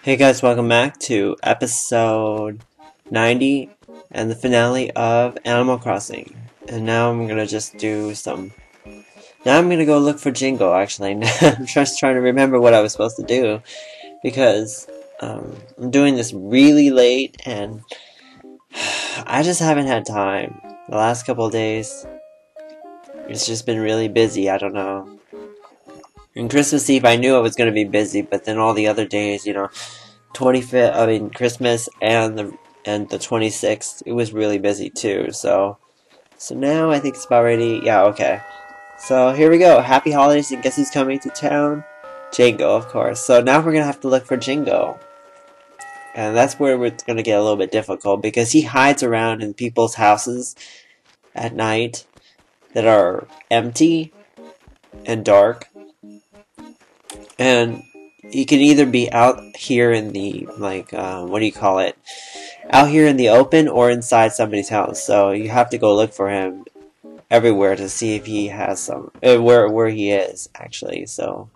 Hey guys, welcome back to episode 90 and the finale of Animal Crossing. And now I'm gonna just do some... Now I'm gonna go look for Jingle, actually. I'm just trying to remember what I was supposed to do. Because I'm doing this really late and I just haven't had time. The last couple of days, it's just been really busy, I don't know. And Christmas Eve, I knew I was gonna be busy, but then all the other days, 25th, Christmas and the 26th, it was really busy too, so now I think it's about ready. Yeah, okay. So here we go. Happy holidays, and guess who's coming to town? Jingo, of course. So now we're gonna have to look for Jingo. And that's where it's gonna get a little bit difficult, because he hides around in people's houses at night that are empty and dark. And he can either be out here in the, what do you call it? Out here in the open or inside somebody's house. So you have to go look for him everywhere to see if he has some, where he is, actually, so.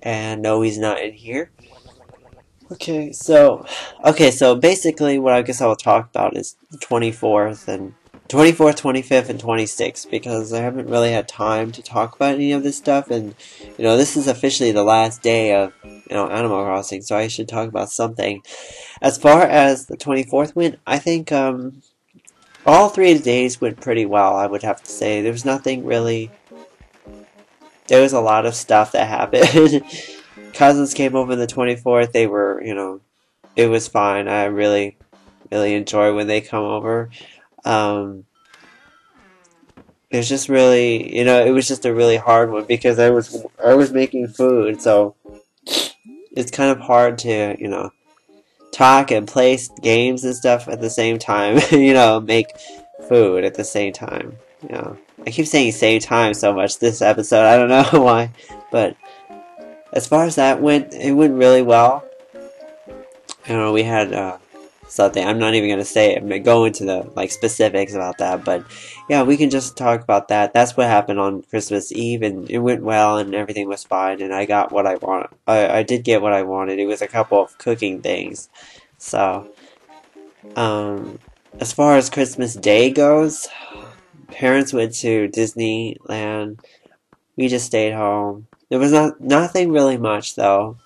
And no, he's not in here. Okay, so basically what I guess I will talk about is the 24th, 25th, and 26th, because I haven't really had time to talk about any of this stuff, and, this is officially the last day of, Animal Crossing, so I should talk about something. As far as the 24th went, I think, all 3 days went pretty well, I would have to say. There was nothing really... There was a lot of stuff that happened. Cousins came over on the 24th, they were, it was fine. I really, really enjoy when they come over. It was just really, it was just a really hard one because I was making food, so it's kind of hard to, talk and play games and stuff at the same time, make food at the same time, I keep saying same time so much this episode, I don't know why, but as far as that went, it went really well. We had, something, I'm not even going to say it, I'm going to go into the, specifics about that, but, yeah, we can just talk about that. That's what happened on Christmas Eve, and it went well, and everything was fine, and I got what I wanted. I did get what I wanted. It was a couple of cooking things, so, as far as Christmas Day goes, parents went to Disneyland, we just stayed home. There was nothing really much, though.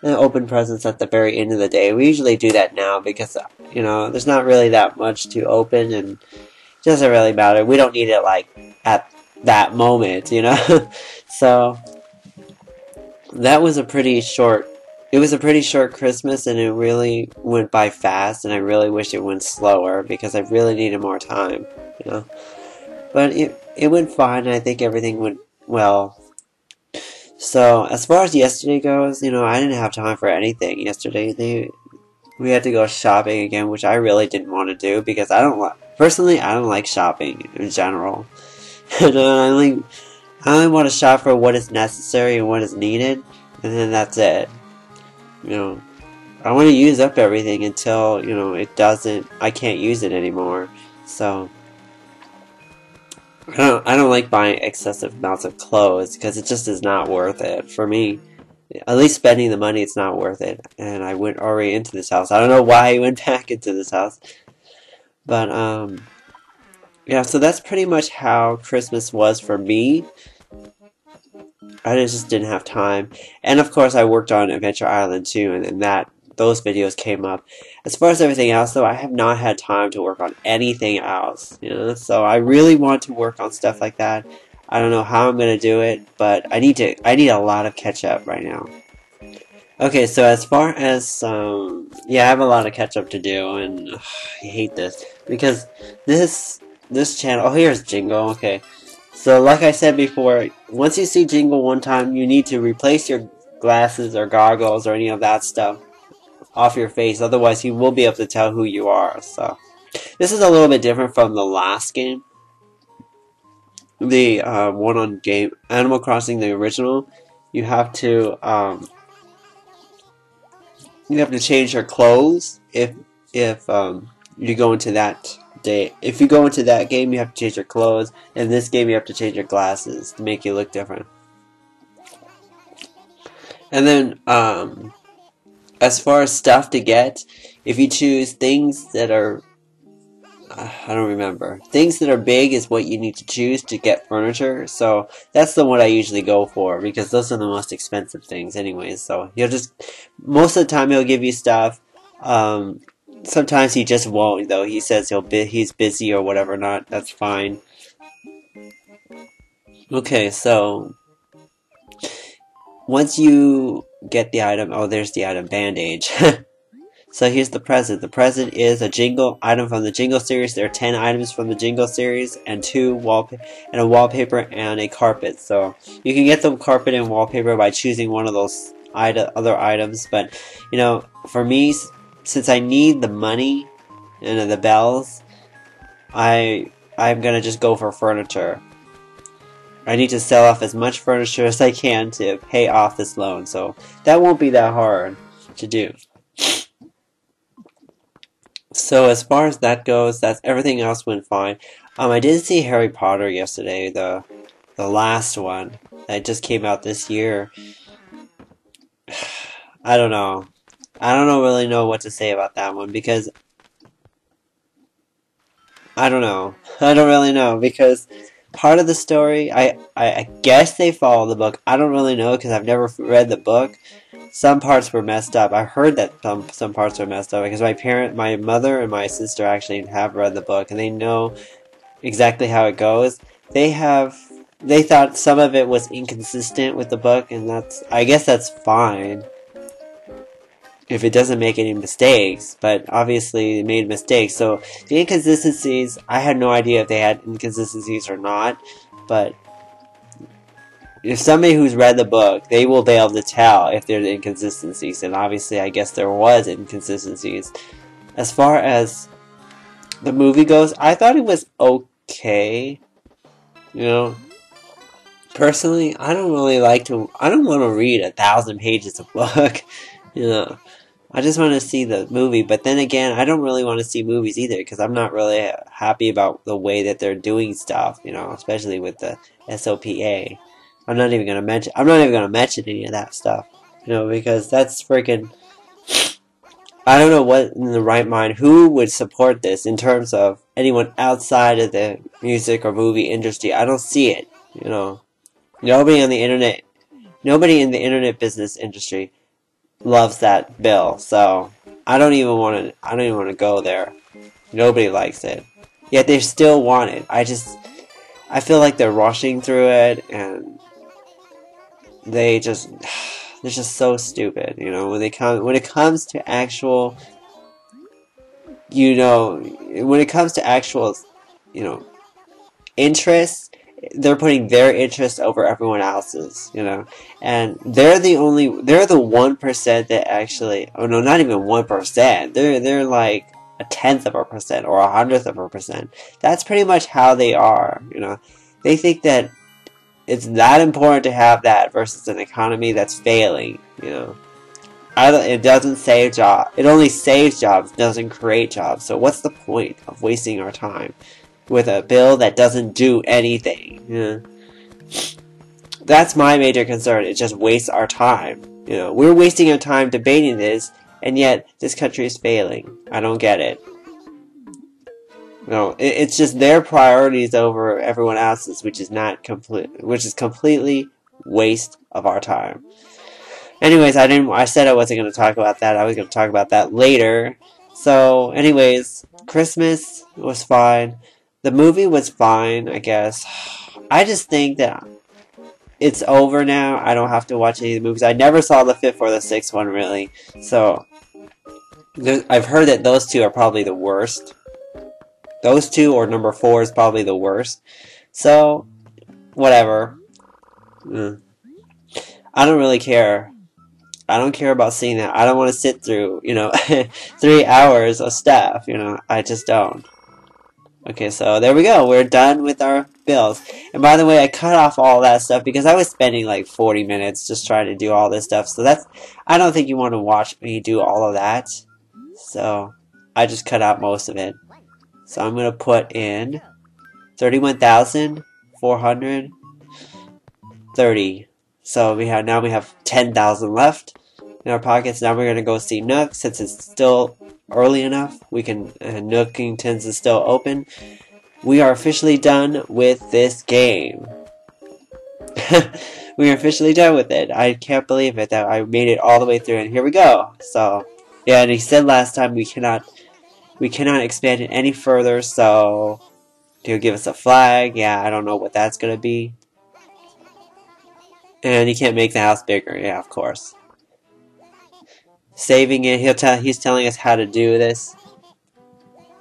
And open presents at the very end of the day. We usually do that now because, there's not really that much to open and it doesn't really matter. We don't need it, at that moment, So, that was it was a pretty short Christmas, and it really went by fast, and I really wish it went slower because I really needed more time, But it went fine, and I think everything went well. So, as far as yesterday goes, I didn't have time for anything yesterday. We had to go shopping again, which I really didn't want to do because personally, I don't like shopping in general. And I only want to shop for what is necessary and what is needed, and then that's it. I want to use up everything until, I can't use it anymore. So, I don't like buying excessive amounts of clothes because it just is not worth it for me. At least spending the money, it's not worth it. And I went already into this house. I don't know why I went back into this house. But, yeah, so that's pretty much how Christmas was for me. I just didn't have time. And, of course, I worked on Adventure Island, too, and those videos came up. As far as everything else, though, I have not had time to work on anything else, so I really want to work on stuff like that. I don't know how I'm gonna do it, but I need a lot of catch up right now. Okay, so as far as, yeah, I have a lot of catch up to do, and I hate this, because this channel, oh, here's Jingle, okay. So, like I said before, once you see Jingle one time, you need to replace your glasses or goggles or any of that stuff off your face, otherwise he will be able to tell who you are. So this is a little bit different from the last game, the one on Animal Crossing, the original. You have to change your clothes if you go into that day. If you go into that game, you have to change your clothes. In this game, you have to change your glasses to make you look different. And then As far as stuff to get, if you choose things that are, I don't remember. Things that are big is what you need to choose to get furniture. So that's the one I usually go for because those are the most expensive things anyways. So he'll just, most of the time he'll give you stuff. Sometimes he just won't though. He says he's busy or whatever not. That's fine. Okay, so once you get the item, oh there's the item, bandage. So here's the present. The present is a jingle item from the jingle series. There are 10 items from the jingle series and a wallpaper and a carpet. So you can get the carpet and wallpaper by choosing one of those other items. But you know, for me, since I need the money and the bells, I'm gonna just go for furniture. I need to sell off as much furniture as I can to pay off this loan. So that won't be that hard to do. So as far as that goes, that's everything else went fine. I did see Harry Potter yesterday, the last one that just came out this year. I don't know. I don't really know what to say about that one because I don't know. I don't really know because part of the story, I guess they follow the book. I don't really know because I've never read the book. Some parts were messed up. I heard that some parts were messed up because my mother and my sister actually have read the book and they know exactly how it goes. They thought some of it was inconsistent with the book, and I guess that's fine if it doesn't make any mistakes, but obviously it made mistakes. So the inconsistencies, I had no idea if they had inconsistencies or not, but if somebody who's read the book, they will be able to tell if there's inconsistencies, and obviously I guess there was inconsistencies. As far as the movie goes, I thought it was okay. You know, personally, I don't want to read 1,000 pages of book. You know, I just want to see the movie, but then again, I don't really want to see movies either because I'm not really happy about the way that they're doing stuff, you know, especially with the SOPA. I'm not even gonna mention any of that stuff, you know, because that's freaking. I don't know what in the right mind who would support this in terms of anyone outside of the music or movie industry. I don't see it, you know. Nobody in the internet business industry loves that bill, so I don't even want to go there. Nobody likes it. Yet they still want it. I feel like they're rushing through it and they're just so stupid, you know, when it comes to actual, you know, you know, interests, they're putting their interest over everyone else's, you know, and they're the 1% that actually, oh no, not even 1%, they're like 1/10% or 100%. That's pretty much how they are, you know. They think that it's that important to have that versus an economy that's failing, you know. It doesn't save jobs. It only saves jobs, doesn't create jobs. So what's the point of wasting our time with a bill that doesn't do anything? You know? That's my major concern. It just wastes our time. You know, we're wasting our time debating this, and yet this country is failing. I don't get it. No, it's just their priorities over everyone else's, which is completely waste of our time. Anyways, I said I wasn't going to talk about that. I was going to talk about that later. So, anyways, Christmas was fine. The movie was fine, I guess. I just think that it's over now. I don't have to watch any of the movies. I never saw the 5th or the 6th one, really. So, I've heard that those two are probably the worst. Those two, or number 4 is probably the worst. So, whatever. I don't really care. I don't care about seeing that. I don't want to sit through, you know, 3 hours of stuff, you know. I just don't. Okay, so there we go. We're done with our bills. And by the way, I cut off all that stuff because I was spending like 40 minutes just trying to do all this stuff. So I don't think you want to watch me do all of that. So, I just cut out most of it. So I'm going to put in 31,430. So now we have 10,000 left. in our pockets. Now we're gonna go see Nook since it's still early enough. We can, Nookingtons is still open. We are officially done with this game. We are officially done with it. I can't believe it that I made it all the way through, and here we go. So, yeah, and he said last time we cannot expand it any further, so he'll give us a flag. Yeah, I don't know what that's gonna be. And he can't make the house bigger. Yeah, of course. Saving it, he's telling us how to do this.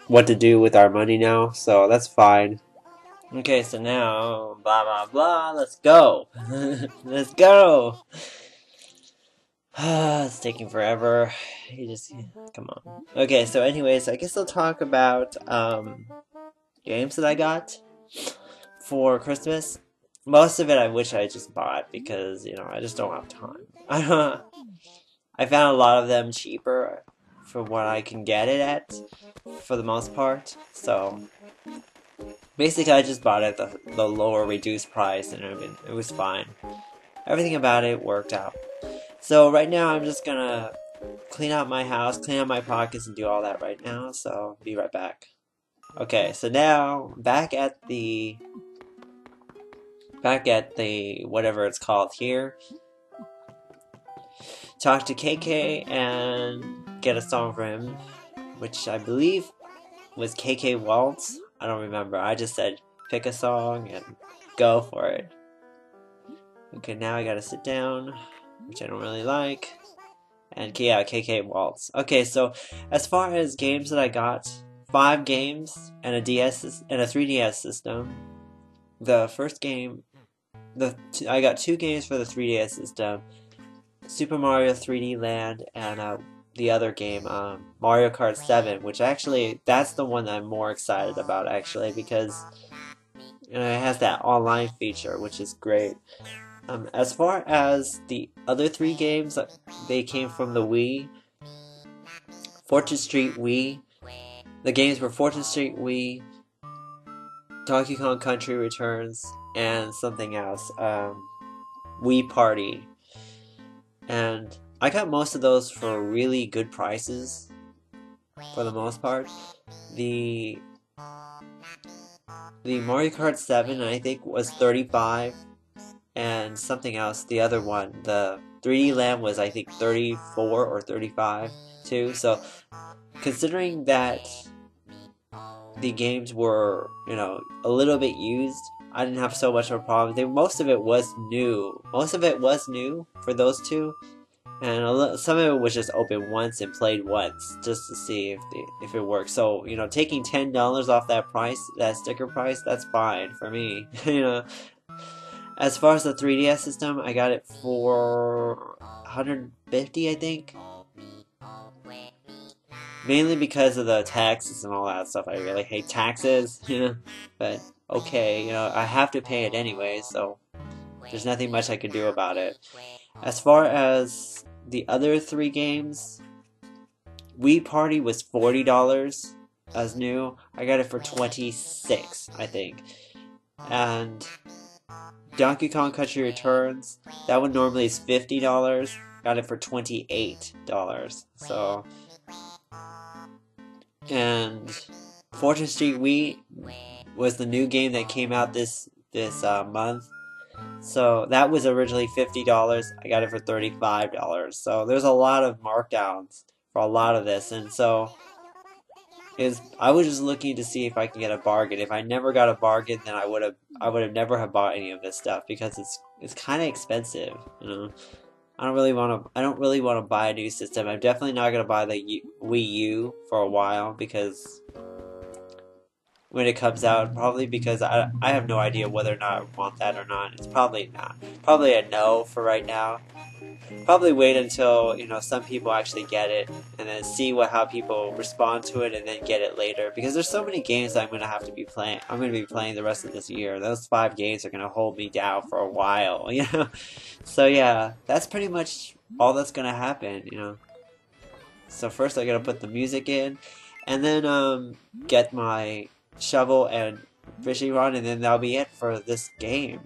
What to do with our money now, so that's fine. Okay, so now, blah blah blah, let's go! Let's go! It's taking forever. Come on. Okay, so anyways, I guess I'll talk about, games that I got for Christmas. Most of it I wish I just bought because, I just don't have time. I found a lot of them cheaper for what I can get it at, for the most part, so basically I just bought it at the lower reduced price, and it was fine. Everything about it worked out. So right now I'm just gonna clean out my house, clean out my pockets, and do all that right now, so be right back. Okay, so now back at the whatever it's called here. Talk to KK and get a song for him, which I believe was KK Waltz. I don't remember. I just said pick a song and go for it. Okay, now I gotta sit down, which I don't really like. And yeah, KK Waltz. Okay, so as far as games that I got, 5 games and a 3DS system. The first game, I got 2 games for the 3DS system. Super Mario 3D Land and the other game, Mario Kart 7, which actually, that's the one that I'm more excited about actually, because it has that online feature, which is great. As far as the other 3 games, they came from the Wii. Fortune Street Wii. The games were Fortune Street Wii, Donkey Kong Country Returns, and something else, Wii Party. And I got most of those for really good prices, for the most part. The Mario Kart 7, I think, was $35, and something else, the other one, the 3D Land, was I think $34 or $35 too. So considering that the games were, a little bit used, I didn't have so much of a problem. Most of it was new. Most of it was new for those 2. And some of it was just open once and played once, just to see if it works. So, taking $10 off that price, that sticker price, that's fine for me. As far as the 3DS system, I got it for $150, I think. Mainly because of the taxes and all that stuff. I really hate taxes, but okay, I have to pay it anyway, so there's nothing much I can do about it. As far as the other 3 games, Wii Party was $40 as new. I got it for $26, I think. And Donkey Kong Country Returns, that one normally is $50. Got it for $28. So, and Fortune Street Wii was the new game that came out this month. So that was originally $50. I got it for $35. So there's a lot of markdowns for a lot of this, and so I was just looking to see if I can get a bargain. If I never got a bargain, then I would have never have bought any of this stuff, because it's kind of expensive. I don't really want to buy a new system. I'm definitely not gonna buy the Wii U for a while, because when it comes out, probably because I have no idea whether or not I want that or not. It's probably not. Probably a no for right now. Probably wait until, some people actually get it, and then see how people respond to it, and then get it later. Because there's so many games that I'm going to have to be playing. I'm going to be playing the rest of this year. Those 5 games are going to hold me down for a while, So yeah, that's pretty much all that's going to happen, So first I got to put the music in, and then get my shovel and fishing rod, and then that'll be it for this game.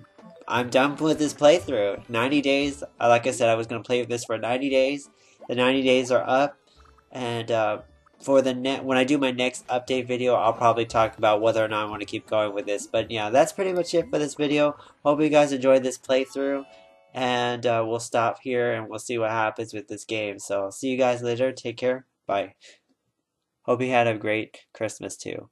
I'm done with this playthrough. 90 days. Like I said, I was going to play with this for 90 days. The 90 days are up, and for the when I do my next update video, I'll probably talk about whether or not I want to keep going with this. But yeah, that's pretty much it for this video. Hope you guys enjoyed this playthrough, and we'll stop here and we'll see what happens with this game. So see you guys later. Take care. Bye. Hope you had a great Christmas too.